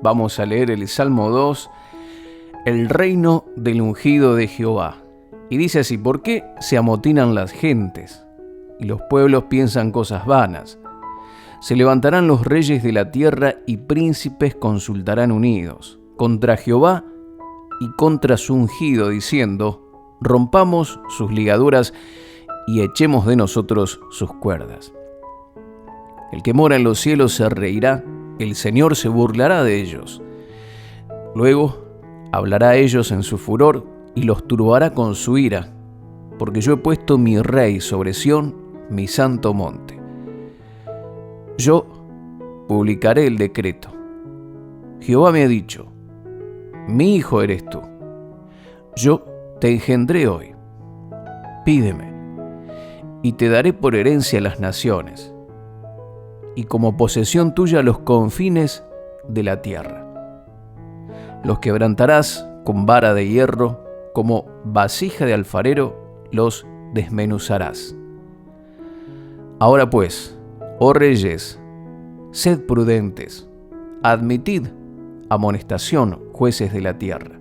vamos a leer el Salmo 2, el reino del ungido de Jehová. Y dice así: ¿por qué se amotinan las gentes y los pueblos piensan cosas vanas? Se levantarán los reyes de la tierra y príncipes consultarán unidos contra Jehová y contra su ungido, diciendo: rompamos sus ligaduras y echemos de nosotros sus cuerdas. El que mora en los cielos se reirá, el Señor se burlará de ellos. Luego hablará a ellos en su furor y los turbará con su ira, porque yo he puesto mi rey sobre Sión, mi santo monte. Yo publicaré el decreto. Jehová me ha dicho: mi hijo eres tú. Yo te engendré hoy. Pídeme, y te daré por herencia las naciones, y como posesión tuya los confines de la tierra. Los quebrantarás con vara de hierro, como vasija de alfarero los desmenuzarás. Ahora pues, oh reyes, sed prudentes, admitid amonestación, jueces de la tierra.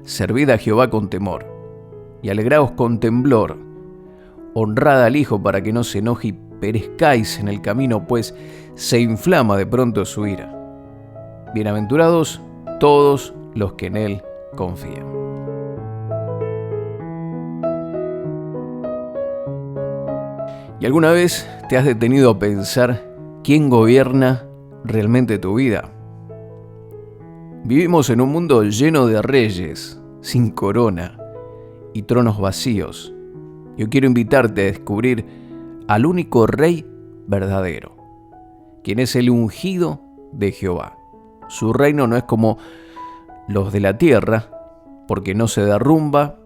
Servid a Jehová con temor, y alegraos con temblor. Honrad al Hijo para que no se enoje y perezcáis en el camino, pues se inflama de pronto su ira. Bienaventurados todos los que en Él confían. ¿Y alguna vez te has detenido a pensar quién gobierna realmente tu vida? Vivimos en un mundo lleno de reyes, sin corona y tronos vacíos. Yo quiero invitarte a descubrir al único rey verdadero, quien es el ungido de Jehová. Su reino no es como los de la tierra, porque no se derrumba,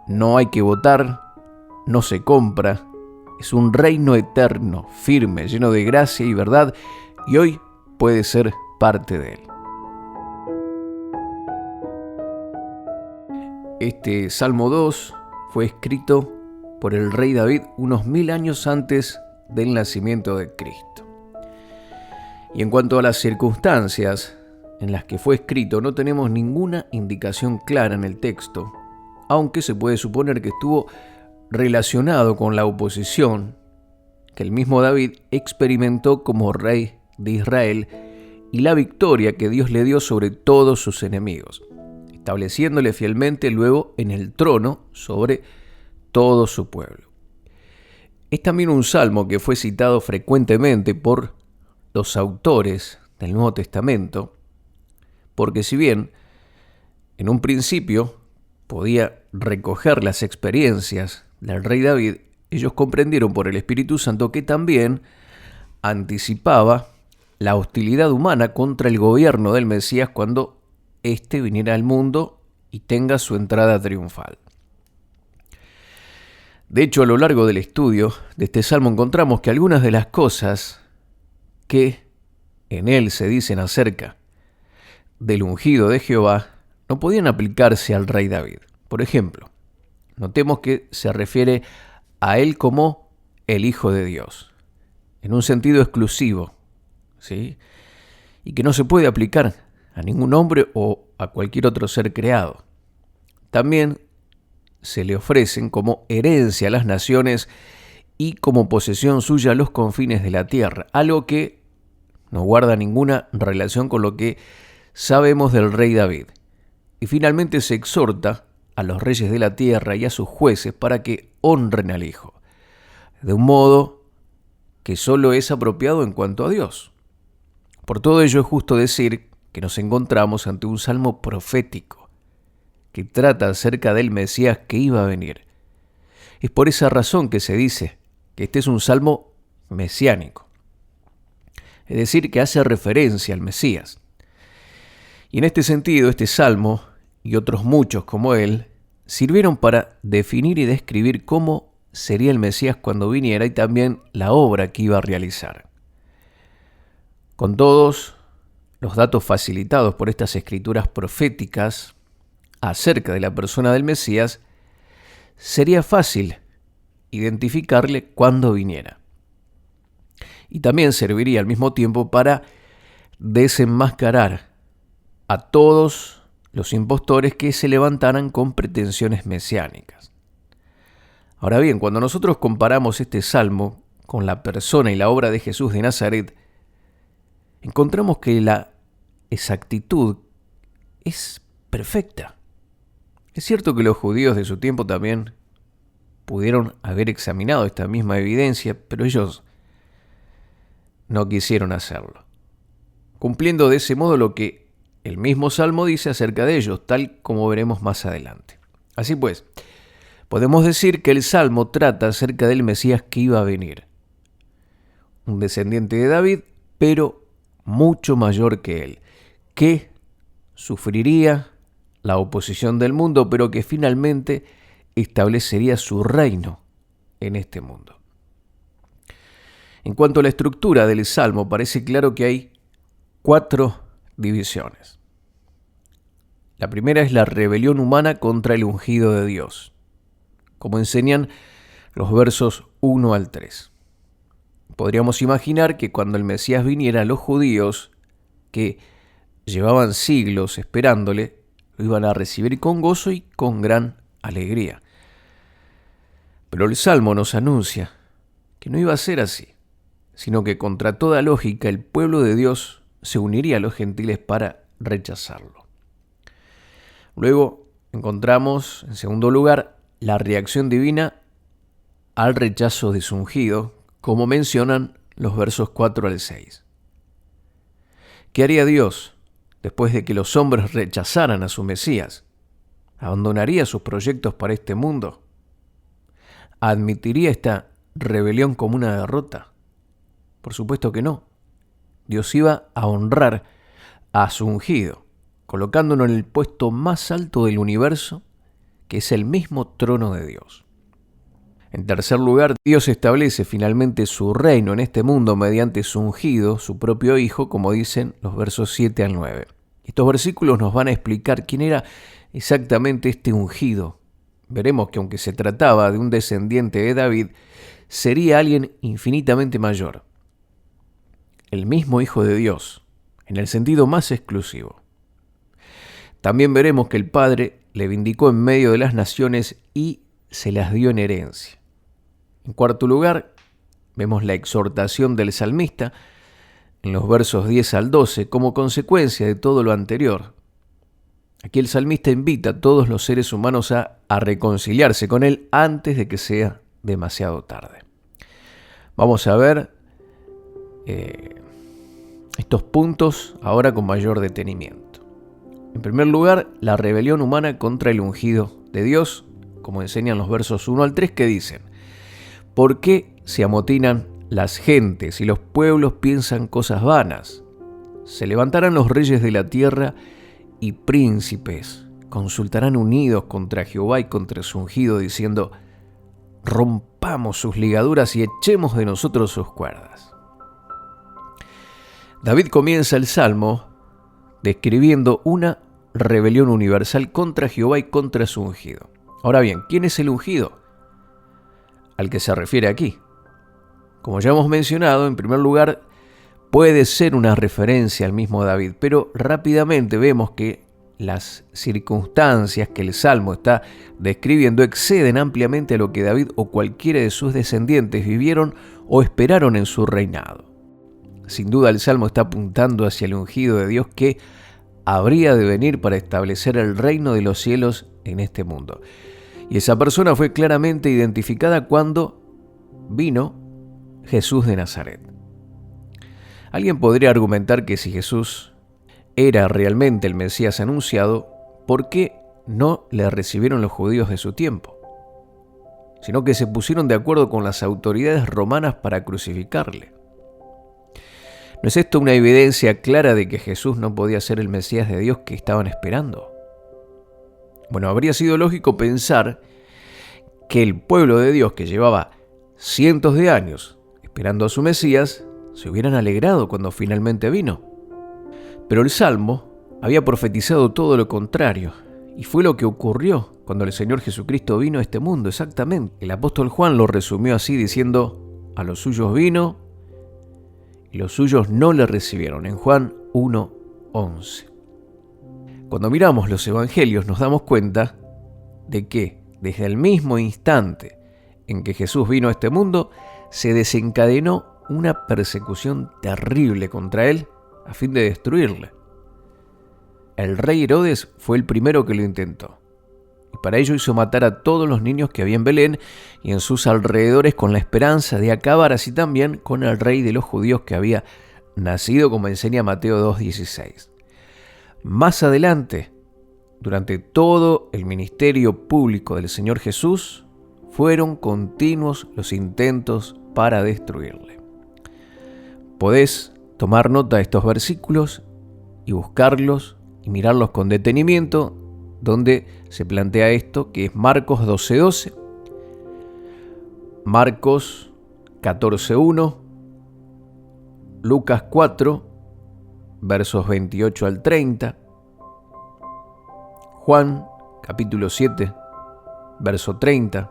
no hay que votar, no se compra. Es un reino eterno, firme, lleno de gracia y verdad, y hoy puedes ser parte de él. Este Salmo 2 fue escrito por el rey David unos 1000 años antes del nacimiento de Cristo. Y en cuanto a las circunstancias en las que fue escrito, no tenemos ninguna indicación clara en el texto, aunque se puede suponer que estuvo relacionado con la oposición que el mismo David experimentó como rey de Israel y la victoria que Dios le dio sobre todos sus enemigos, estableciéndole fielmente luego en el trono sobre todo su pueblo. Es también un salmo que fue citado frecuentemente por los autores del Nuevo Testamento, porque si bien en un principio podía recoger las experiencias del rey David, ellos comprendieron por el Espíritu Santo que también anticipaba la hostilidad humana contra el gobierno del Mesías cuando éste viniera al mundo y tenga su entrada triunfal. De hecho, a lo largo del estudio de este salmo encontramos que algunas de las cosas que en él se dicen acerca del ungido de Jehová no podían aplicarse al rey David. Por ejemplo, notemos que se refiere a él como el Hijo de Dios, en un sentido exclusivo, ¿sí? Y que no se puede aplicar a ningún hombre o a cualquier otro ser creado. También se le ofrecen como herencia a las naciones y como posesión suya los confines de la tierra, algo que no guarda ninguna relación con lo que sabemos del rey David. Y finalmente se exhorta a los reyes de la tierra y a sus jueces para que honren al Hijo, de un modo que solo es apropiado en cuanto a Dios. Por todo ello es justo decir que nos encontramos ante un salmo profético que trata acerca del Mesías que iba a venir. Es por esa razón que se dice que este es un salmo mesiánico, es decir, que hace referencia al Mesías. Y en este sentido, este salmo y otros muchos como él sirvieron para definir y describir cómo sería el Mesías cuando viniera y también la obra que iba a realizar. Con todos los datos facilitados por estas escrituras proféticas acerca de la persona del Mesías, sería fácil identificarle cuando viniera. Y también serviría al mismo tiempo para desenmascarar a todos los impostores que se levantaran con pretensiones mesiánicas. Ahora bien, cuando nosotros comparamos este salmo con la persona y la obra de Jesús de Nazaret, encontramos que la exactitud es perfecta. Es cierto que los judíos de su tiempo también pudieron haber examinado esta misma evidencia, pero ellos no quisieron hacerlo, cumpliendo de ese modo lo que el mismo Salmo dice acerca de ellos, tal como veremos más adelante. Así pues, podemos decir que el Salmo trata acerca del Mesías que iba a venir, un descendiente de David, pero mucho mayor que él, que sufriría la oposición del mundo, pero que finalmente establecería su reino en este mundo. En cuanto a la estructura del Salmo, parece claro que hay 4 divisiones. La primera es la rebelión humana contra el ungido de Dios, como enseñan los versos 1 al 3. Podríamos imaginar que cuando el Mesías viniera, los judíos, que llevaban siglos esperándole, lo iban a recibir con gozo y con gran alegría. Pero el Salmo nos anuncia que no iba a ser así, sino que contra toda lógica el pueblo de Dios se uniría a los gentiles para rechazarlo. Luego encontramos, en segundo lugar, la reacción divina al rechazo de su ungido, como mencionan los versos 4 al 6. ¿Qué haría Dios después de que los hombres rechazaran a su Mesías? ¿Abandonaría sus proyectos para este mundo? ¿Admitiría esta rebelión como una derrota? Por supuesto que no. Dios iba a honrar a su ungido, colocándolo en el puesto más alto del universo, que es el mismo trono de Dios. En tercer lugar, Dios establece finalmente su reino en este mundo mediante su ungido, su propio Hijo, como dicen los versos 7 al 9. Estos versículos nos van a explicar quién era exactamente este ungido. Veremos que aunque se trataba de un descendiente de David, sería alguien infinitamente mayor. El mismo Hijo de Dios, en el sentido más exclusivo. También veremos que el Padre le vindicó en medio de las naciones y se las dio en herencia. En cuarto lugar, vemos la exhortación del salmista en los versos 10 al 12 como consecuencia de todo lo anterior. Aquí el salmista invita a todos los seres humanos a reconciliarse con él antes de que sea demasiado tarde. Vamos a ver estos puntos ahora con mayor detenimiento. En primer lugar, la rebelión humana contra el ungido de Dios, como enseñan los versos 1 al 3, que dicen: ¿por qué se amotinan las gentes y los pueblos piensan cosas vanas? Se levantarán los reyes de la tierra y príncipes consultarán unidos contra Jehová y contra su ungido, diciendo: rompamos sus ligaduras y echemos de nosotros sus cuerdas. David comienza el Salmo describiendo una rebelión universal contra Jehová y contra su ungido. Ahora bien, ¿quién es el ungido al que se refiere aquí? Como ya hemos mencionado, en primer lugar, puede ser una referencia al mismo David, pero rápidamente vemos que las circunstancias que el Salmo está describiendo exceden ampliamente a lo que David o cualquiera de sus descendientes vivieron o esperaron en su reinado. Sin duda el Salmo está apuntando hacia el ungido de Dios que habría de venir para establecer el reino de los cielos en este mundo. Y esa persona fue claramente identificada cuando vino Jesús de Nazaret. Alguien podría argumentar que si Jesús era realmente el Mesías anunciado, ¿por qué no le recibieron los judíos de su tiempo? Sino que se pusieron de acuerdo con las autoridades romanas para crucificarle. ¿No es esto una evidencia clara de que Jesús no podía ser el Mesías de Dios que estaban esperando? Bueno, habría sido lógico pensar que el pueblo de Dios, que llevaba cientos de años esperando a su Mesías, se hubieran alegrado cuando finalmente vino. Pero el Salmo había profetizado todo lo contrario, y fue lo que ocurrió cuando el Señor Jesucristo vino a este mundo, exactamente. El apóstol Juan lo resumió así diciendo: a los suyos vino y los suyos no le recibieron, en Juan 1:11. Cuando miramos los evangelios nos damos cuenta de que desde el mismo instante en que Jesús vino a este mundo, se desencadenó una persecución terrible contra él a fin de destruirle. El rey Herodes fue el primero que lo intentó, y para ello hizo matar a todos los niños que había en Belén y en sus alrededores con la esperanza de acabar así también con el rey de los judíos que había nacido, como enseña Mateo 2:16. Más adelante, durante todo el ministerio público del Señor Jesús, fueron continuos los intentos para destruirle. Podés tomar nota de estos versículos y buscarlos y mirarlos con detenimiento, donde se plantea esto, que es Marcos 12:12, Marcos 14:1, Lucas 4, versos 28 al 30, Juan capítulo 7, verso 30,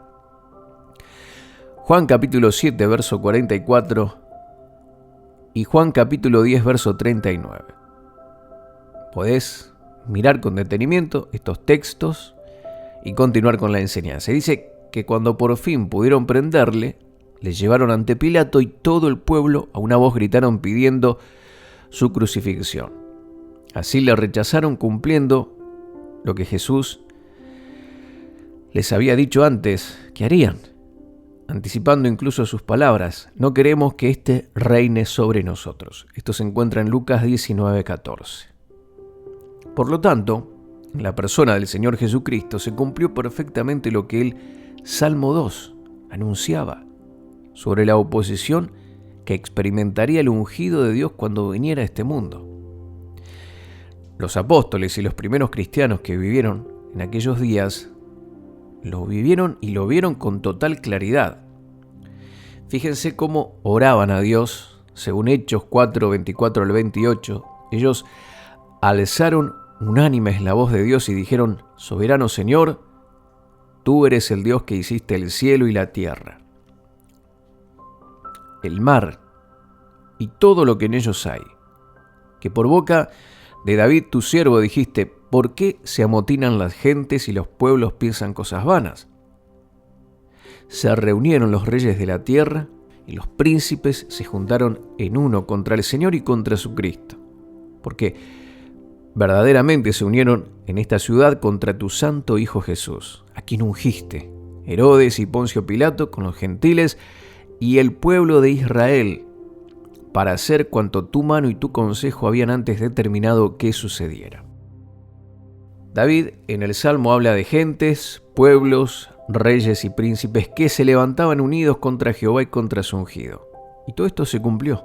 Juan capítulo 7, verso 44 y Juan capítulo 10, verso 39. Podés mirar con detenimiento estos textos y continuar con la enseñanza. Dice que cuando por fin pudieron prenderle, le llevaron ante Pilato y todo el pueblo a una voz gritaron pidiendo su crucifixión. Así le rechazaron cumpliendo lo que Jesús les había dicho antes que harían, anticipando incluso sus palabras: no queremos que éste reine sobre nosotros. Esto se encuentra en Lucas 19:14. Por lo tanto, en la persona del Señor Jesucristo se cumplió perfectamente lo que el Salmo 2 anunciaba sobre la oposición que experimentaría el ungido de Dios cuando viniera a este mundo. Los apóstoles y los primeros cristianos que vivieron en aquellos días lo vivieron y lo vieron con total claridad. Fíjense cómo oraban a Dios, según Hechos 4, 24 al 28. Ellos alzaron unánimes la voz de Dios y dijeron: soberano Señor, tú eres el Dios que hiciste el cielo y la tierra, el mar y todo lo que en ellos hay, que por boca de David tu siervo dijiste: ¿por qué se amotinan las gentes y los pueblos piensan cosas vanas? Se reunieron los reyes de la tierra y los príncipes se juntaron en uno contra el Señor y contra su Cristo, porque verdaderamente se unieron en esta ciudad contra tu santo Hijo Jesús, a quien ungiste, Herodes y Poncio Pilato con los gentiles y el pueblo de Israel, para hacer cuanto tu mano y tu consejo habían antes determinado que sucediera. David en el Salmo habla de gentes, pueblos, reyes y príncipes que se levantaban unidos contra Jehová y contra su ungido. Y todo esto se cumplió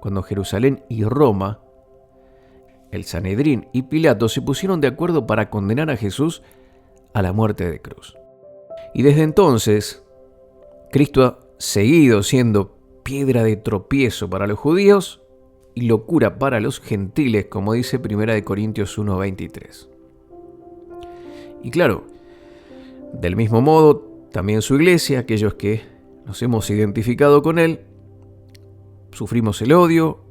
cuando Jerusalén y Roma, el Sanedrín y Pilato se pusieron de acuerdo para condenar a Jesús a la muerte de cruz. Y desde entonces, Cristo ha seguido siendo piedra de tropiezo para los judíos y locura para los gentiles, como dice 1 Corintios 1:23. Y claro, del mismo modo, también su iglesia, aquellos que nos hemos identificado con él, sufrimos el odio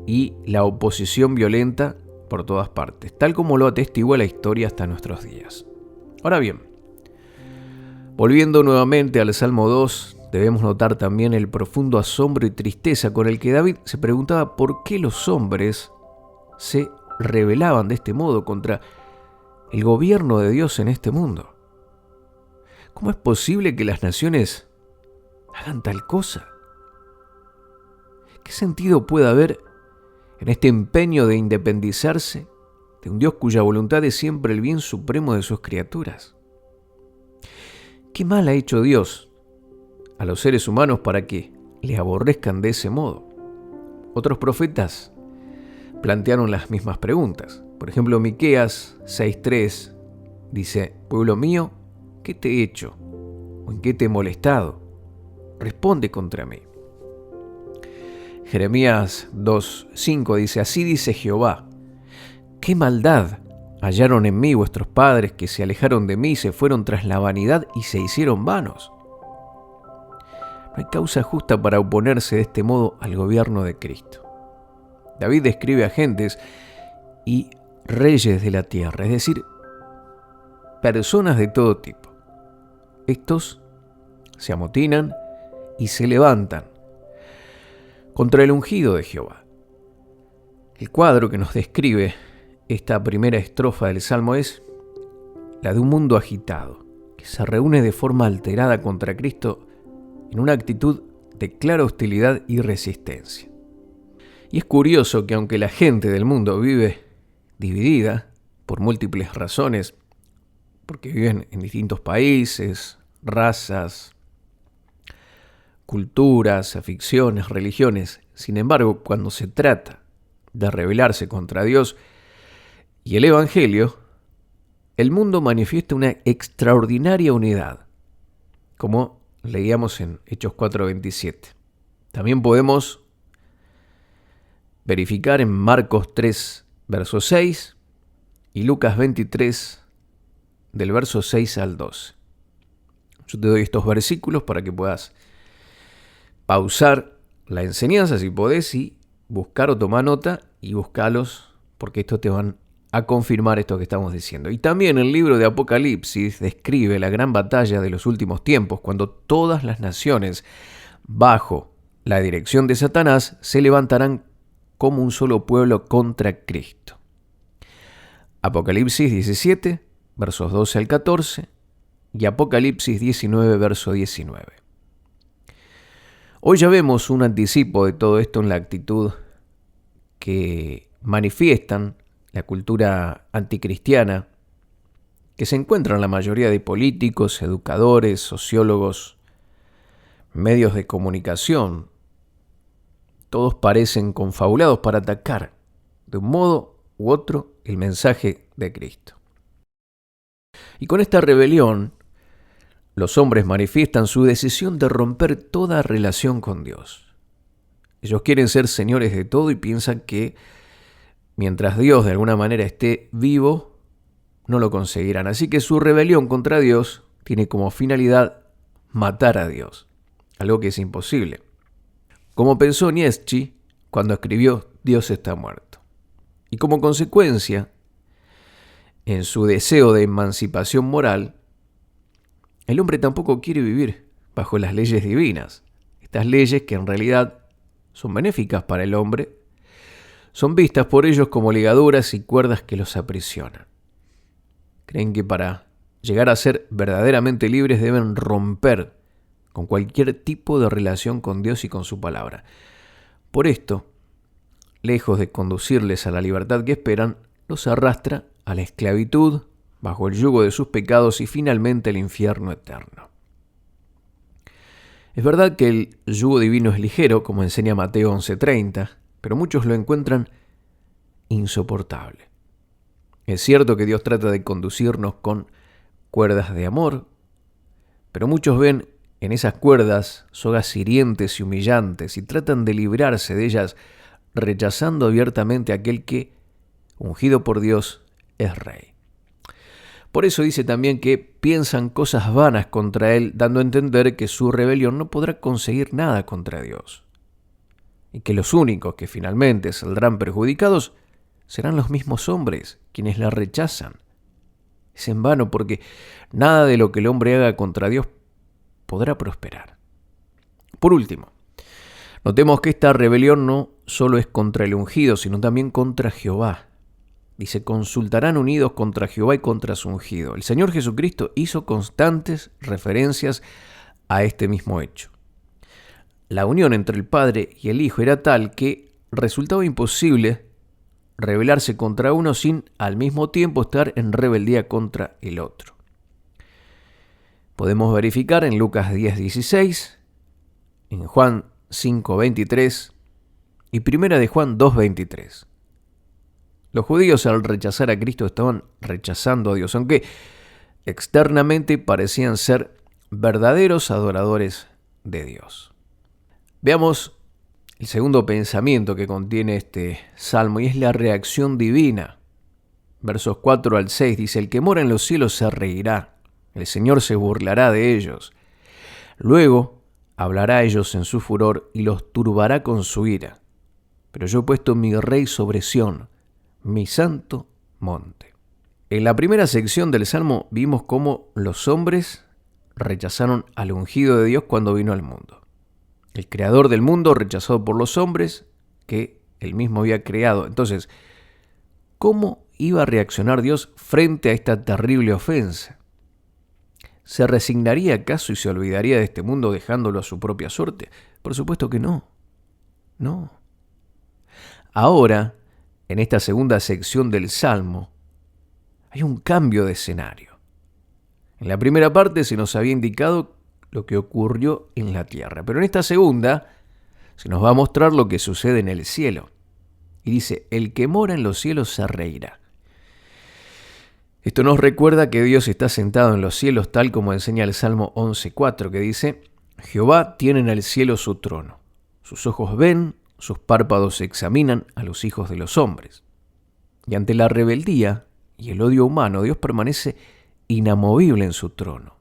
y la oposición violenta por todas partes, tal como lo atestigua la historia hasta nuestros días. Ahora bien, volviendo nuevamente al Salmo 2, debemos notar también el profundo asombro y tristeza con el que David se preguntaba por qué los hombres se rebelaban de este modo contra el gobierno de Dios en este mundo. ¿Cómo es posible que las naciones hagan tal cosa? ¿Qué sentido puede haber en este empeño de independizarse de un Dios cuya voluntad es siempre el bien supremo de sus criaturas? ¿Qué mal ha hecho Dios a los seres humanos para que le aborrezcan de ese modo? Otros profetas plantearon las mismas preguntas. Por ejemplo, Miqueas 6:3 dice: pueblo mío, ¿qué te he hecho? ¿O en qué te he molestado? Responde contra mí. Jeremías 2:5 dice: así dice Jehová, ¿qué maldad hallaron en mí vuestros padres, que se alejaron de mí y se fueron tras la vanidad y se hicieron vanos? No hay causa justa para oponerse de este modo al gobierno de Cristo. David describe a gentes y reyes de la tierra, es decir, personas de todo tipo. Estos se amotinan y se levantan contra el ungido de Jehová. El cuadro que nos describe esta primera estrofa del Salmo es la de un mundo agitado, que se reúne de forma alterada contra Cristo en una actitud de clara hostilidad y resistencia. Y es curioso que aunque la gente del mundo vive dividida por múltiples razones, porque viven en distintos países, razas, culturas, aficiones, religiones, sin embargo, cuando se trata de rebelarse contra Dios y el Evangelio, el mundo manifiesta una extraordinaria unidad, como leíamos en Hechos 4:27. También podemos verificar en Marcos 3, verso 6 y Lucas 23, del verso 6 al 12. Yo te doy estos versículos para que puedas pausar la enseñanza si podés y buscar o tomar nota y buscarlos porque estos te van a confirmar esto que estamos diciendo. Y también el libro de Apocalipsis describe la gran batalla de los últimos tiempos, cuando todas las naciones bajo la dirección de Satanás se levantarán como un solo pueblo contra Cristo. Apocalipsis 17, versos 12 al 14 y Apocalipsis 19, verso 19. Hoy ya vemos un anticipo de todo esto en la actitud que manifiestan la cultura anticristiana que se encuentra en la mayoría de políticos, educadores, sociólogos, medios de comunicación. Todos parecen confabulados para atacar de un modo u otro el mensaje de Cristo. Y con esta rebelión, los hombres manifiestan su decisión de romper toda relación con Dios. Ellos quieren ser señores de todo y piensan que mientras Dios de alguna manera esté vivo, no lo conseguirán. Así que su rebelión contra Dios tiene como finalidad matar a Dios, algo que es imposible. Como pensó Nietzsche cuando escribió Dios está muerto. Y como consecuencia, en su deseo de emancipación moral, el hombre tampoco quiere vivir bajo las leyes divinas. Estas leyes, que en realidad son benéficas para el hombre, son vistas por ellos como ligaduras y cuerdas que los aprisionan. Creen que para llegar a ser verdaderamente libres deben romper con cualquier tipo de relación con Dios y con su palabra. Por esto, lejos de conducirles a la libertad que esperan, los arrastra a la esclavitud, bajo el yugo de sus pecados y finalmente al infierno eterno. Es verdad que el yugo divino es ligero, como enseña Mateo 11:30, pero muchos lo encuentran insoportable. Es cierto que Dios trata de conducirnos con cuerdas de amor, pero muchos ven en esas cuerdas sogas hirientes y humillantes y tratan de librarse de ellas, rechazando abiertamente a aquel que, ungido por Dios, es rey. Por eso dice también que piensan cosas vanas contra él, dando a entender que su rebelión no podrá conseguir nada contra Dios, y que los únicos que finalmente saldrán perjudicados serán los mismos hombres, quienes la rechazan. Es en vano, porque nada de lo que el hombre haga contra Dios podrá prosperar. Por último, notemos que esta rebelión no solo es contra el ungido, sino también contra Jehová. Dice, consultarán unidos contra Jehová y contra su ungido. El Señor Jesucristo hizo constantes referencias a este mismo hecho. La unión entre el Padre y el Hijo era tal que resultaba imposible rebelarse contra uno sin al mismo tiempo estar en rebeldía contra el otro. Podemos verificar en Lucas 10:16, en Juan 5:23 y Primera de Juan 2:23. Los judíos, al rechazar a Cristo, estaban rechazando a Dios, aunque externamente parecían ser verdaderos adoradores de Dios. Veamos el segundo pensamiento que contiene este salmo, y es la reacción divina. Versos 4 al 6 dice, el que mora en los cielos se reirá, el Señor se burlará de ellos. Luego hablará a ellos en su furor y los turbará con su ira. pero yo he puesto mi rey sobre Sión, mi santo monte. En la primera sección del Salmo vimos cómo los hombres rechazaron al ungido de Dios cuando vino al mundo. El creador del mundo rechazado por los hombres que él mismo había creado. Entonces, ¿cómo iba a reaccionar Dios frente a esta terrible ofensa? ¿Se resignaría acaso y se olvidaría de este mundo dejándolo a su propia suerte? Por supuesto que no. No. Ahora, en esta segunda sección del Salmo, hay un cambio de escenario. En la primera parte se nos había indicado lo que ocurrió en la tierra, pero en esta segunda se nos va a mostrar lo que sucede en el cielo. Y dice, el que mora en los cielos se reirá. Esto nos recuerda que Dios está sentado en los cielos, tal como enseña el Salmo 11:4, que dice, Jehová tiene en el cielo su trono. Sus ojos ven, sus párpados examinan a los hijos de los hombres. Y ante la rebeldía y el odio humano, Dios permanece inamovible en su trono.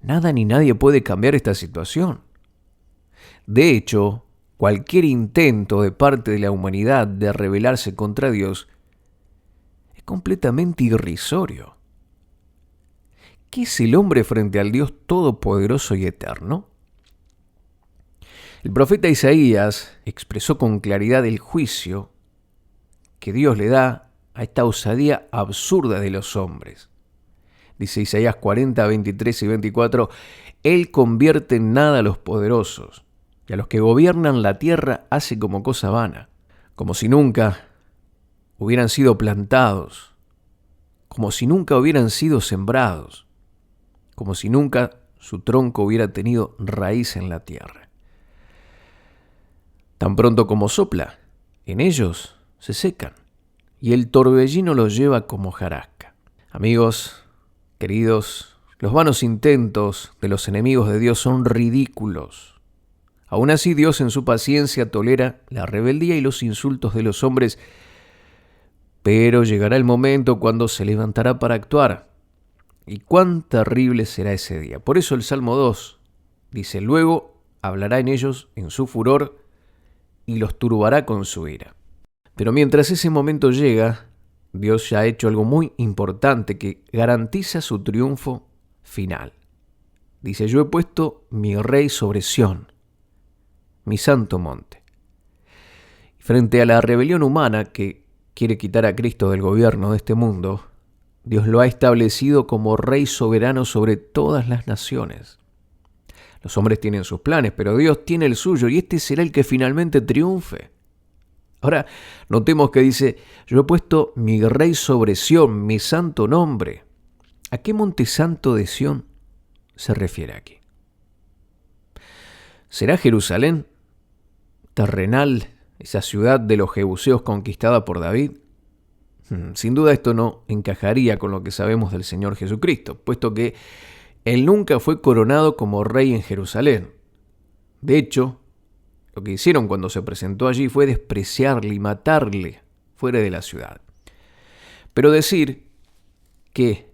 Nada ni nadie puede cambiar esta situación. De hecho, cualquier intento de parte de la humanidad de rebelarse contra Dios es completamente irrisorio. ¿Qué es el hombre frente al Dios todopoderoso y eterno? El profeta Isaías expresó con claridad el juicio que Dios le da a esta osadía absurda de los hombres. Dice Isaías 40, 23 y 24, Él convierte en nada a los poderosos, y a los que gobiernan la tierra hace como cosa vana, como si nunca hubieran sido plantados, como si nunca hubieran sido sembrados, como si nunca su tronco hubiera tenido raíz en la tierra. Tan pronto como sopla, en ellos se secan, y el torbellino los lleva como hojarasca. Amigos, queridos, los vanos intentos de los enemigos de Dios son ridículos. Aún así, Dios en su paciencia tolera la rebeldía y los insultos de los hombres, pero llegará el momento cuando se levantará para actuar. Y cuán terrible será ese día. Por eso el Salmo 2 dice, luego hablará en ellos en su furor y los turbará con su ira. Pero mientras ese momento llega, Dios ya ha hecho algo muy importante que garantiza su triunfo final. Dice, yo he puesto mi rey sobre Sión, mi santo monte. Frente a la rebelión humana que quiere quitar a Cristo del gobierno de este mundo, Dios lo ha establecido como rey soberano sobre todas las naciones. Los hombres tienen sus planes, pero Dios tiene el suyo y este será el que finalmente triunfe. Ahora, notemos que dice, yo he puesto mi rey sobre Sión, mi santo nombre. ¿A qué monte santo de Sión se refiere aquí? ¿Será Jerusalén, terrenal, esa ciudad de los jebuseos conquistada por David? Sin duda esto no encajaría con lo que sabemos del Señor Jesucristo, puesto que Él nunca fue coronado como rey en Jerusalén. De hecho, lo que hicieron cuando se presentó allí fue despreciarle y matarle fuera de la ciudad. Pero decir que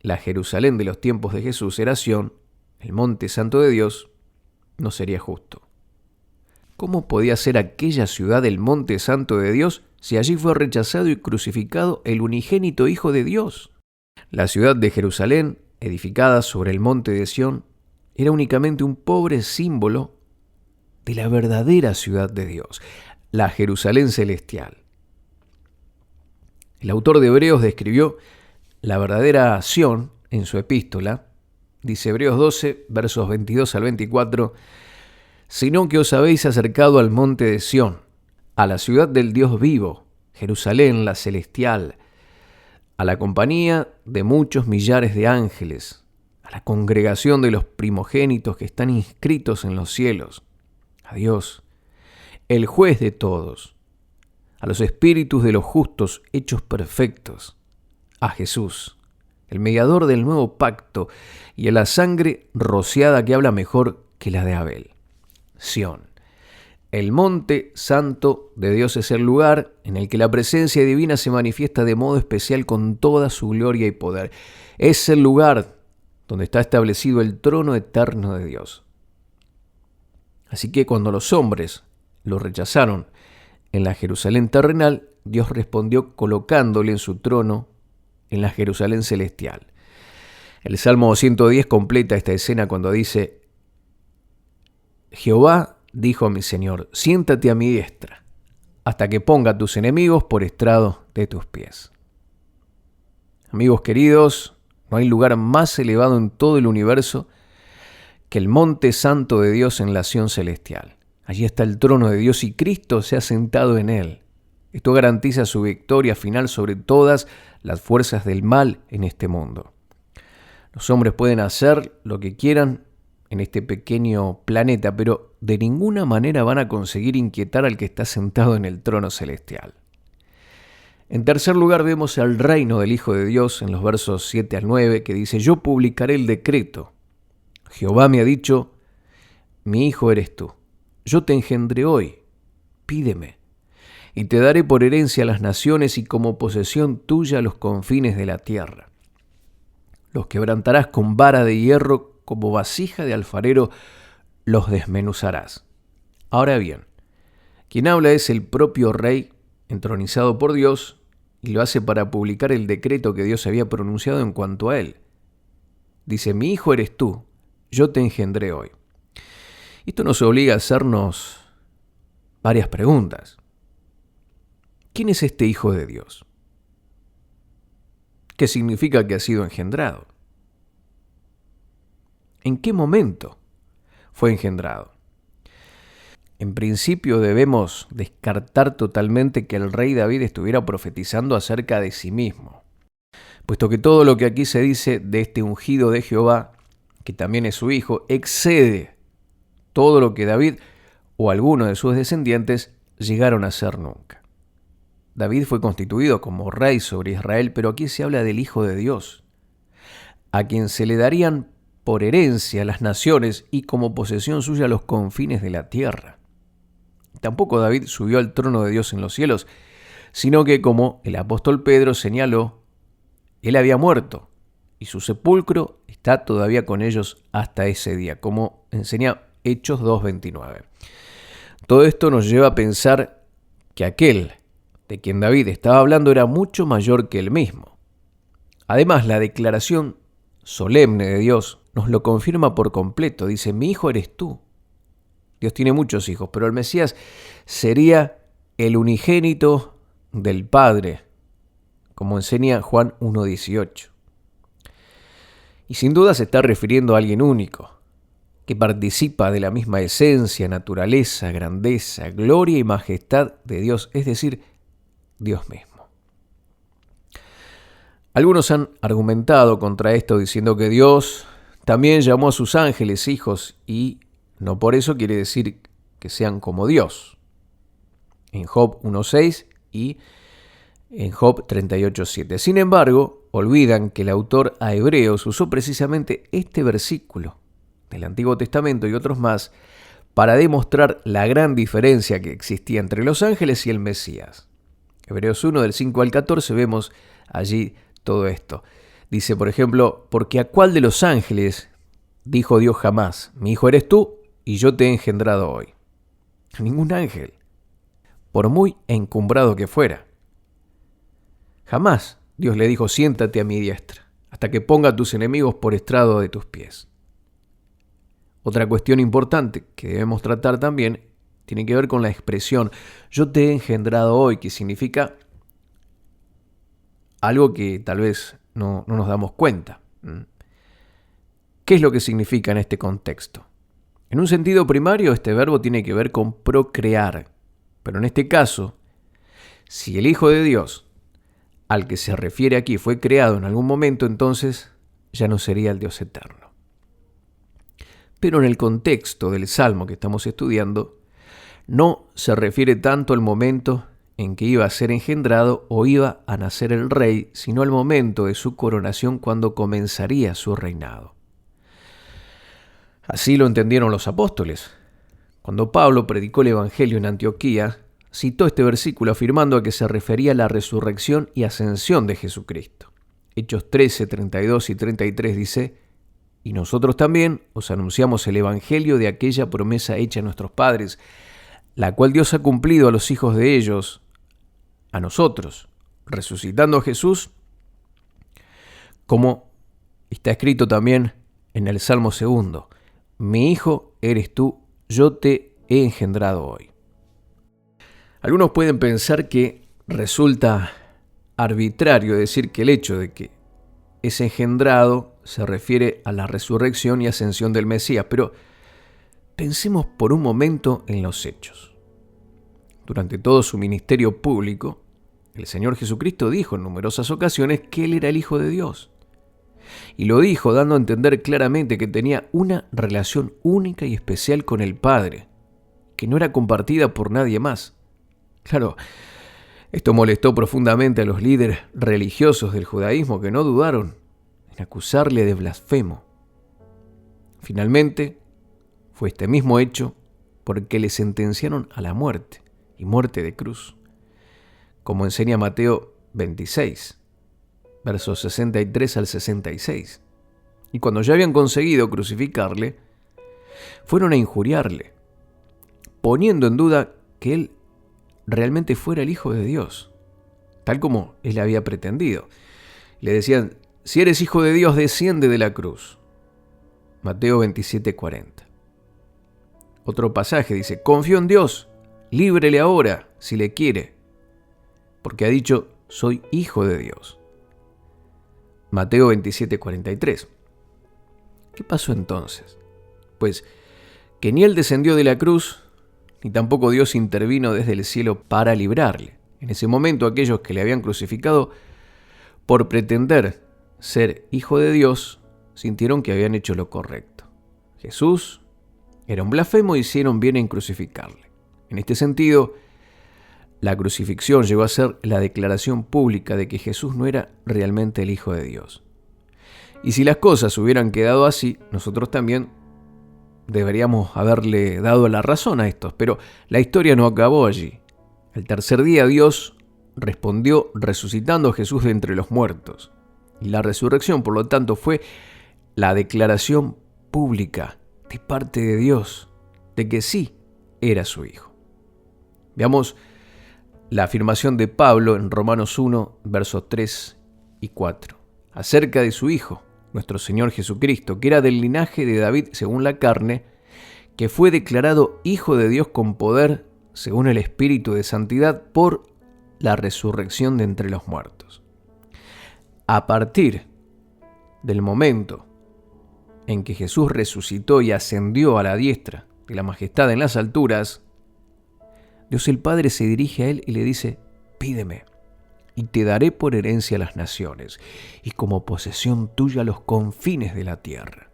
la Jerusalén de los tiempos de Jesús era Sión, el monte santo de Dios, no sería justo. ¿Cómo podía ser aquella ciudad el monte santo de Dios si allí fue rechazado y crucificado el unigénito Hijo de Dios? La ciudad de Jerusalén, edificada sobre el monte de Sión, era únicamente un pobre símbolo de la verdadera ciudad de Dios, la Jerusalén celestial. El autor de Hebreos describió la verdadera Sión en su epístola. Dice Hebreos 12, versos 22 al 24, sino que os habéis acercado al monte de Sión, a la ciudad del Dios vivo, Jerusalén la celestial, a la compañía de muchos millares de ángeles, a la congregación de los primogénitos que están inscritos en los cielos, a Dios, el juez de todos, a los espíritus de los justos hechos perfectos, a Jesús, el mediador del nuevo pacto, y a la sangre rociada que habla mejor que la de Abel. Sión. El monte santo de Dios es el lugar en el que la presencia divina se manifiesta de modo especial con toda su gloria y poder. Es el lugar donde está establecido el trono eterno de Dios. Así que cuando los hombres lo rechazaron en la Jerusalén terrenal, Dios respondió colocándole en su trono en la Jerusalén celestial. El Salmo 110 completa esta escena cuando dice: Jehová dijo a mi Señor, siéntate a mi diestra, hasta que ponga a tus enemigos por estrado de tus pies. Amigos queridos, no hay lugar más elevado en todo el universo que el monte santo de Dios en la Sión celestial. Allí está el trono de Dios y Cristo se ha sentado en él. Esto garantiza su victoria final sobre todas las fuerzas del mal en este mundo. Los hombres pueden hacer lo que quieran en este pequeño planeta, pero de ninguna manera van a conseguir inquietar al que está sentado en el trono celestial. En tercer lugar, vemos el reino del Hijo de Dios en los versos 7 al 9, que dice: yo publicaré el decreto. Jehová me ha dicho, mi hijo eres tú. Yo te engendré hoy, pídeme, y te daré por herencia a las naciones y como posesión tuya los confines de la tierra. Los quebrantarás con vara de hierro, como vasija de alfarero los desmenuzarás. Ahora bien, quien habla es el propio rey entronizado por Dios y lo hace para publicar el decreto que Dios había pronunciado en cuanto a él. Dice: mi hijo eres tú, yo te engendré hoy. Esto nos obliga a hacernos varias preguntas. ¿Quién es este Hijo de Dios? ¿Qué significa que ha sido engendrado? ¿En qué momento fue engendrado? En principio debemos descartar totalmente que el rey David estuviera profetizando acerca de sí mismo, puesto que todo lo que aquí se dice de este ungido de Jehová, que también es su hijo, excede todo lo que David o alguno de sus descendientes llegaron a ser nunca. David fue constituido como rey sobre Israel, pero aquí se habla del Hijo de Dios, a quien se le darían por herencia las naciones y como posesión suya los confines de la tierra. Tampoco David subió al trono de Dios en los cielos, sino que, como el apóstol Pedro señaló, él había muerto y su sepulcro está todavía con ellos hasta ese día, como enseña Hechos 2:29. Todo esto nos lleva a pensar que aquel de quien David estaba hablando era mucho mayor que él mismo. Además, la declaración solemne de Dios nos lo confirma por completo. Dice: mi hijo eres tú. Dios tiene muchos hijos, pero el Mesías sería el unigénito del Padre, como enseña Juan 1:18. Y sin duda se está refiriendo a alguien único, que participa de la misma esencia, naturaleza, grandeza, gloria y majestad de Dios, es decir, Dios mismo. Algunos han argumentado contra esto diciendo que Dios también llamó a sus ángeles hijos y no por eso quiere decir que sean como Dios. En Job 1:6 y en Job 38:7. Sin embargo, olvidan que el autor a Hebreos usó precisamente este versículo del Antiguo Testamento y otros más para demostrar la gran diferencia que existía entre los ángeles y el Mesías. Hebreos 1, del 5 al 14, vemos allí todo esto. Dice, por ejemplo: porque a cuál de los ángeles dijo Dios jamás: mi hijo eres tú y yo te he engendrado hoy. A ningún ángel, por muy encumbrado que fuera. Jamás Dios le dijo: siéntate a mi diestra, hasta que ponga a tus enemigos por estrado de tus pies. Otra cuestión importante que debemos tratar también tiene que ver con la expresión yo te he engendrado hoy, que significa algo que tal vez no nos damos cuenta. ¿Qué es lo que significa en este contexto? En un sentido primario, este verbo tiene que ver con procrear, pero en este caso, si el Hijo de Dios al que se refiere aquí fue creado en algún momento, entonces ya no sería el Dios eterno. Pero en el contexto del Salmo que estamos estudiando, no se refiere tanto al momento en que iba a ser engendrado o iba a nacer el rey, sino al momento de su coronación, cuando comenzaría su reinado. Así lo entendieron los apóstoles. Cuando Pablo predicó el Evangelio en Antioquía, citó este versículo afirmando a que se refería a la resurrección y ascensión de Jesucristo. Hechos 13, 32 y 33 dice: y nosotros también os anunciamos el Evangelio de aquella promesa hecha a nuestros padres, la cual Dios ha cumplido a los hijos de ellos, a nosotros, resucitando a Jesús, como está escrito también en el Salmo 2, mi hijo eres tú, yo te he engendrado hoy. Algunos pueden pensar que resulta arbitrario decir que el hecho de que es engendrado se refiere a la resurrección y ascensión del Mesías, pero pensemos por un momento en los hechos. Durante todo su ministerio público, el Señor Jesucristo dijo en numerosas ocasiones que Él era el Hijo de Dios. Y lo dijo dando a entender claramente que tenía una relación única y especial con el Padre, que no era compartida por nadie más. Claro, esto molestó profundamente a los líderes religiosos del judaísmo que no dudaron en acusarle de blasfemo. Finalmente, fue este mismo hecho por el que le sentenciaron a la muerte, y muerte de cruz, como enseña Mateo 26, versos 63 al 66. Y cuando ya habían conseguido crucificarle, fueron a injuriarle, poniendo en duda que él realmente fuera el Hijo de Dios, tal como él había pretendido. Le decían, si eres Hijo de Dios, desciende de la cruz. Mateo 27:40. Otro pasaje dice, confío en Dios, líbrele ahora, si le quiere, porque ha dicho, soy Hijo de Dios. Mateo 27:43. ¿Qué pasó entonces? Pues que ni él descendió de la cruz, ni tampoco Dios intervino desde el cielo para librarle. En ese momento aquellos que le habían crucificado por pretender ser hijo de Dios, sintieron que habían hecho lo correcto. Jesús era un blasfemo y hicieron bien en crucificarle. En este sentido, la crucifixión llegó a ser la declaración pública de que Jesús no era realmente el Hijo de Dios. Y si las cosas hubieran quedado así, nosotros también deberíamos haberle dado la razón a estos, pero la historia no acabó allí. Al tercer día Dios respondió resucitando a Jesús de entre los muertos. Y la resurrección, por lo tanto, fue la declaración pública de parte de Dios de que sí era su Hijo. Veamos la afirmación de Pablo en Romanos 1, versos 3 y 4, acerca de su Hijo, nuestro Señor Jesucristo, que era del linaje de David según la carne, que fue declarado Hijo de Dios con poder según el Espíritu de Santidad por la resurrección de entre los muertos. A partir del momento en que Jesús resucitó y ascendió a la diestra de la majestad en las alturas, Dios el Padre se dirige a él y le dice, pídeme, y te daré por herencia las naciones, y como posesión tuya los confines de la tierra.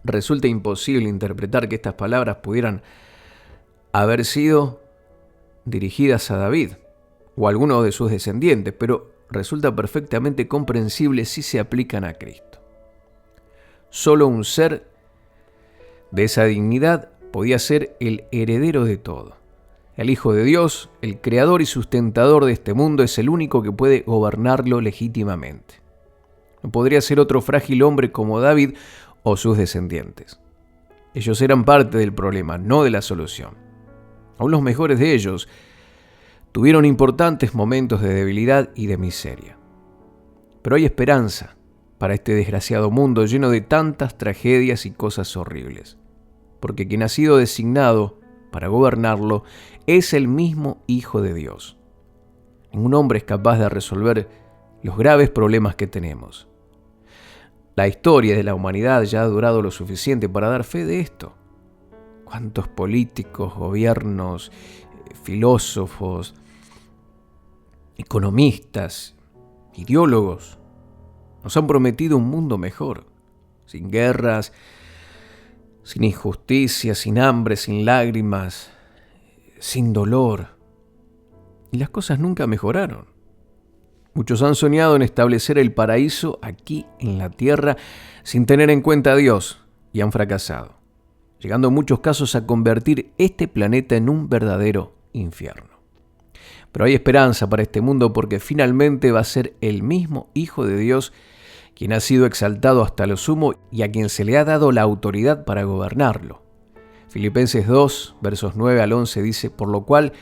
Resulta imposible interpretar que estas palabras pudieran haber sido dirigidas a David o a alguno de sus descendientes, pero resulta perfectamente comprensible si se aplican a Cristo. Solo un ser de esa dignidad podía ser el heredero de todo. El Hijo de Dios, el creador y sustentador de este mundo, es el único que puede gobernarlo legítimamente. No podría ser otro frágil hombre como David o sus descendientes. Ellos eran parte del problema, no de la solución. Aún los mejores de ellos tuvieron importantes momentos de debilidad y de miseria. Pero hay esperanza para este desgraciado mundo lleno de tantas tragedias y cosas horribles, porque quien ha sido designado para gobernarlo es el mismo Hijo de Dios. Ningún hombre es capaz de resolver los graves problemas que tenemos. La historia de la humanidad ya ha durado lo suficiente para dar fe de esto. ¿Cuántos políticos, gobiernos, filósofos, economistas, ideólogos nos han prometido un mundo mejor, sin guerras, sin injusticia, sin hambre, sin lágrimas, sin dolor? Y las cosas nunca mejoraron. Muchos han soñado en establecer el paraíso aquí en la tierra sin tener en cuenta a Dios y han fracasado, llegando en muchos casos a convertir este planeta en un verdadero infierno. Pero hay esperanza para este mundo porque finalmente va a ser el mismo Hijo de Dios quien ha sido exaltado hasta lo sumo y a quien se le ha dado la autoridad para gobernarlo. Filipenses 2, versos 9 al 11 dice: por lo cual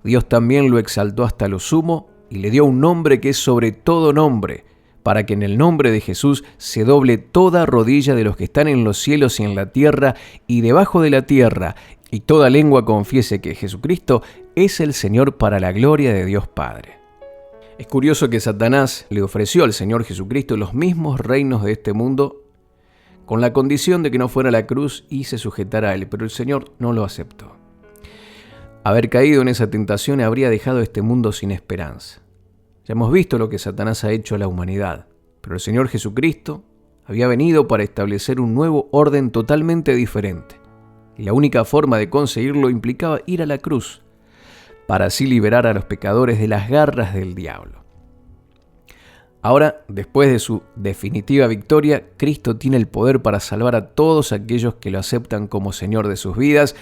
Dios también lo exaltó hasta lo sumo y le dio un nombre que es sobre todo nombre, para que en el nombre de Jesús se doble toda rodilla de los que están en los cielos y en la tierra y debajo de la tierra, y toda lengua confiese que Jesucristo es el Señor, para la gloria de Dios Padre. Es curioso que Satanás le ofreció al Señor Jesucristo los mismos reinos de este mundo, con la condición de que no fuera a la cruz y se sujetara a él, pero el Señor no lo aceptó. Haber caído en esa tentación habría dejado este mundo sin esperanza. Ya hemos visto lo que Satanás ha hecho a la humanidad, pero el Señor Jesucristo había venido para establecer un nuevo orden totalmente diferente. Y la única forma de conseguirlo implicaba ir a la cruz, para así liberar a los pecadores de las garras del diablo. Ahora, después de su definitiva victoria, Cristo tiene el poder para salvar a todos aquellos que lo aceptan como Señor de sus vidas,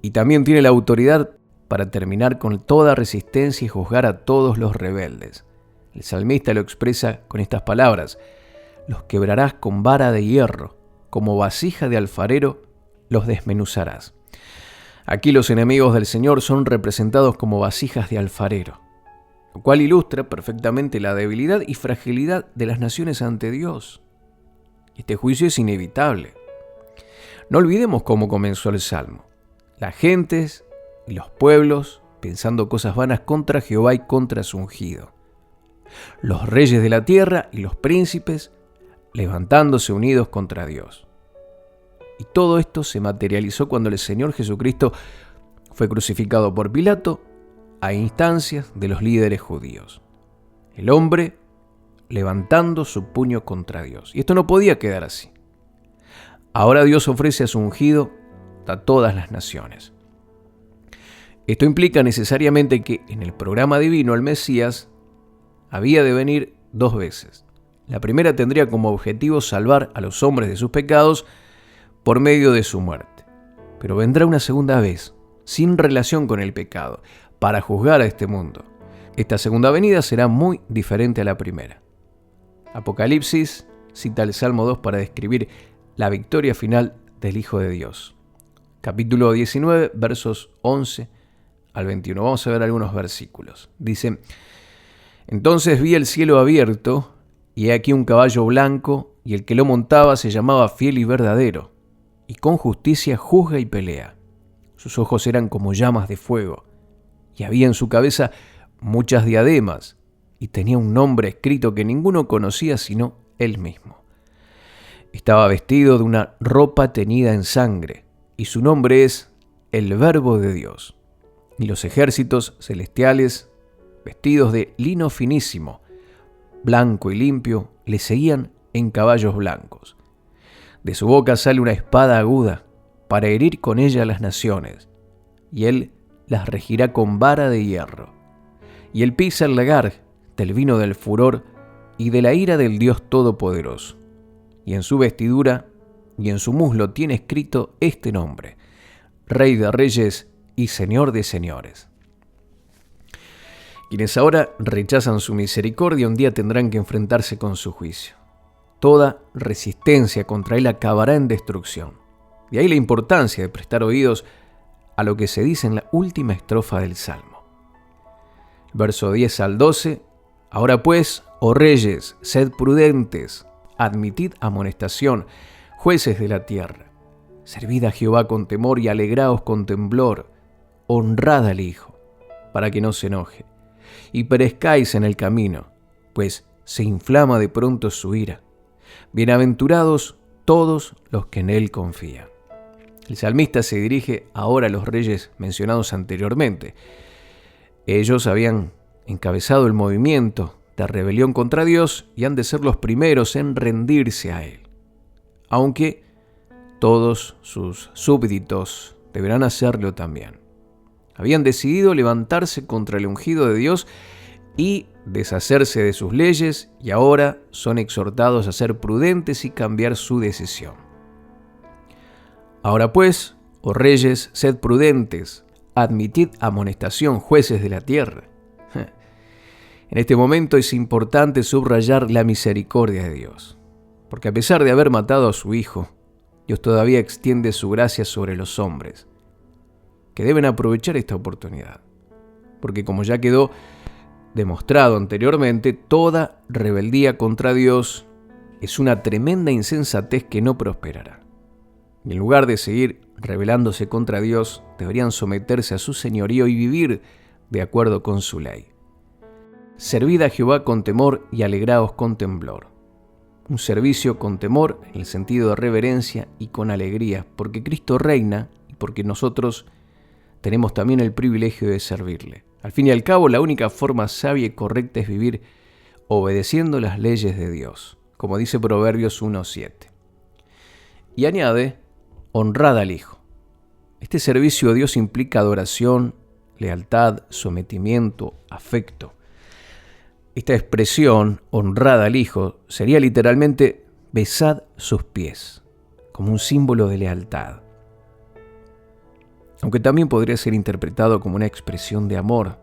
y también tiene la autoridad para terminar con toda resistencia y juzgar a todos los rebeldes. El salmista lo expresa con estas palabras: los quebrarás con vara de hierro, como vasija de alfarero los desmenuzarás. Aquí los enemigos del Señor son representados como vasijas de alfarero, lo cual ilustra perfectamente la debilidad y fragilidad de las naciones ante Dios. Este juicio es inevitable. No olvidemos cómo comenzó el Salmo. Las gentes y los pueblos pensando cosas vanas contra Jehová y contra su ungido. Los reyes de la tierra y los príncipes levantándose unidos contra Dios. Y todo esto se materializó cuando el Señor Jesucristo fue crucificado por Pilato a instancias de los líderes judíos. El hombre levantando su puño contra Dios. Y esto no podía quedar así. Ahora Dios ofrece a su ungido a todas las naciones. Esto implica necesariamente que en el programa divino el Mesías había de venir 2 veces. La primera tendría como objetivo salvar a los hombres de sus pecados por medio de su muerte. Pero vendrá una segunda vez, sin relación con el pecado, para juzgar a este mundo. Esta segunda venida será muy diferente a la primera. Apocalipsis cita el Salmo 2 para describir la victoria final del Hijo de Dios. Capítulo 19, versos 11 al 21. Vamos a ver algunos versículos. Dice: entonces vi el cielo abierto, y he aquí un caballo blanco, y el que lo montaba se llamaba Fiel y Verdadero, y con justicia juzga y pelea. Sus ojos eran como llamas de fuego, y había en su cabeza muchas diademas, y tenía un nombre escrito que ninguno conocía sino él mismo. Estaba vestido de una ropa teñida en sangre, y su nombre es el Verbo de Dios. Y los ejércitos celestiales, vestidos de lino finísimo, blanco y limpio, le seguían en caballos blancos. De su boca sale una espada aguda para herir con ella a las naciones, y él las regirá con vara de hierro. Y él pisa el lagar del vino del furor y de la ira del Dios Todopoderoso. Y en su vestidura y en su muslo tiene escrito este nombre: Rey de Reyes y Señor de Señores. Quienes ahora rechazan su misericordia un día tendrán que enfrentarse con su juicio. Toda resistencia contra él acabará en destrucción. De ahí la importancia de prestar oídos a lo que se dice en la última estrofa del Salmo. Verso 10 al 12. Ahora pues, oh reyes, sed prudentes, admitid amonestación, jueces de la tierra. Servid a Jehová con temor y alegraos con temblor. Honrad al Hijo, para que no se enoje, y perezcáis en el camino, pues se inflama de pronto su ira. Bienaventurados todos los que en él confían. El salmista se dirige ahora a los reyes mencionados anteriormente. Ellos habían encabezado el movimiento de rebelión contra Dios y han de ser los primeros en rendirse a él, aunque todos sus súbditos deberán hacerlo también. Habían decidido levantarse contra el ungido de Dios y deshacerse de sus leyes, y ahora son exhortados a ser prudentes y cambiar su decisión. Ahora pues, oh reyes, sed prudentes, admitid amonestación, jueces de la tierra. En este momento es importante subrayar la misericordia de Dios, porque a pesar de haber matado a su Hijo, Dios todavía extiende su gracia sobre los hombres, que deben aprovechar esta oportunidad. Porque como ya quedó demostrado anteriormente, toda rebeldía contra Dios es una tremenda insensatez que no prosperará. Y en lugar de seguir rebelándose contra Dios, deberían someterse a su señorío y vivir de acuerdo con su ley. Servid a Jehová con temor y alegraos con temblor. Un servicio con temor en el sentido de reverencia y con alegría, porque Cristo reina y porque nosotros tenemos también el privilegio de servirle. Al fin y al cabo, la única forma sabia y correcta es vivir obedeciendo las leyes de Dios, como dice Proverbios 1:7. Y añade, honrad al Hijo. Este servicio a Dios implica adoración, lealtad, sometimiento, afecto. Esta expresión, honrad al Hijo, sería literalmente besad sus pies, como un símbolo de lealtad. Aunque también podría ser interpretado como una expresión de amor.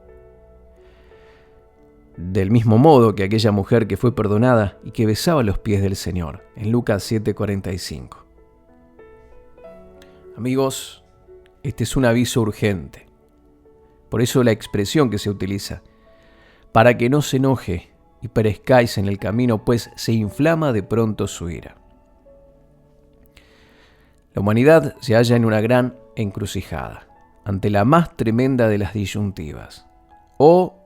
Del mismo modo que aquella mujer que fue perdonada y que besaba los pies del Señor, en Lucas 7:45. Amigos, este es un aviso urgente. Por eso la expresión que se utiliza, para que no se enoje y perezcáis en el camino, pues se inflama de pronto su ira. La humanidad se halla en una gran encrucijada, ante la más tremenda de las disyuntivas. O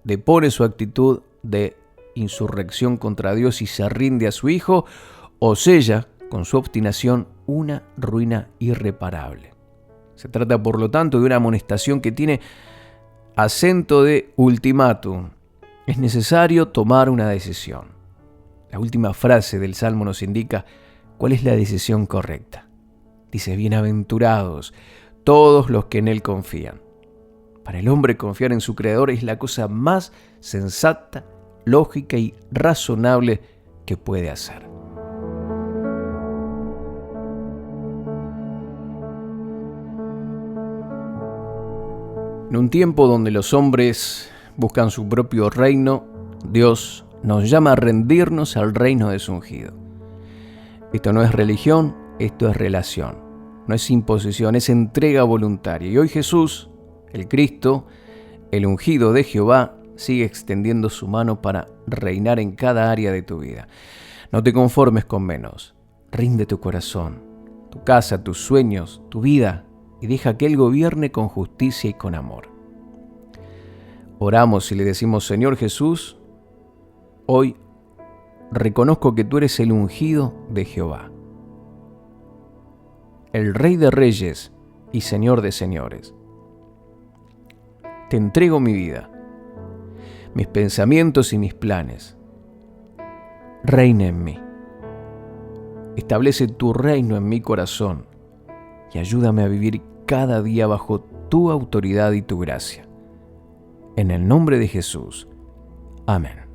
depone su actitud de insurrección contra Dios y se rinde a su Hijo, o sella con su obstinación una ruina irreparable. Se trata, por lo tanto, de una amonestación que tiene acento de ultimátum. Es necesario tomar una decisión. La última frase del Salmo nos indica cuál es la decisión correcta. Dice, bienaventurados todos los que en Él confían. Para el hombre confiar en su Creador es la cosa más sensata, lógica y razonable que puede hacer. En un tiempo donde los hombres buscan su propio reino, Dios nos llama a rendirnos al reino de su ungido. Esto no es religión, esto es relación. No es imposición, es entrega voluntaria. Y hoy Jesús, el Cristo, el ungido de Jehová, sigue extendiendo su mano para reinar en cada área de tu vida. No te conformes con menos. Rinde tu corazón, tu casa, tus sueños, tu vida, y deja que Él gobierne con justicia y con amor. Oramos y le decimos, Señor Jesús, hoy reconozco que tú eres el ungido de Jehová, el Rey de Reyes y Señor de Señores. Te entrego mi vida, mis pensamientos y mis planes. Reina en mí. Establece tu reino en mi corazón y ayúdame a vivir cada día bajo tu autoridad y tu gracia. En el nombre de Jesús. Amén.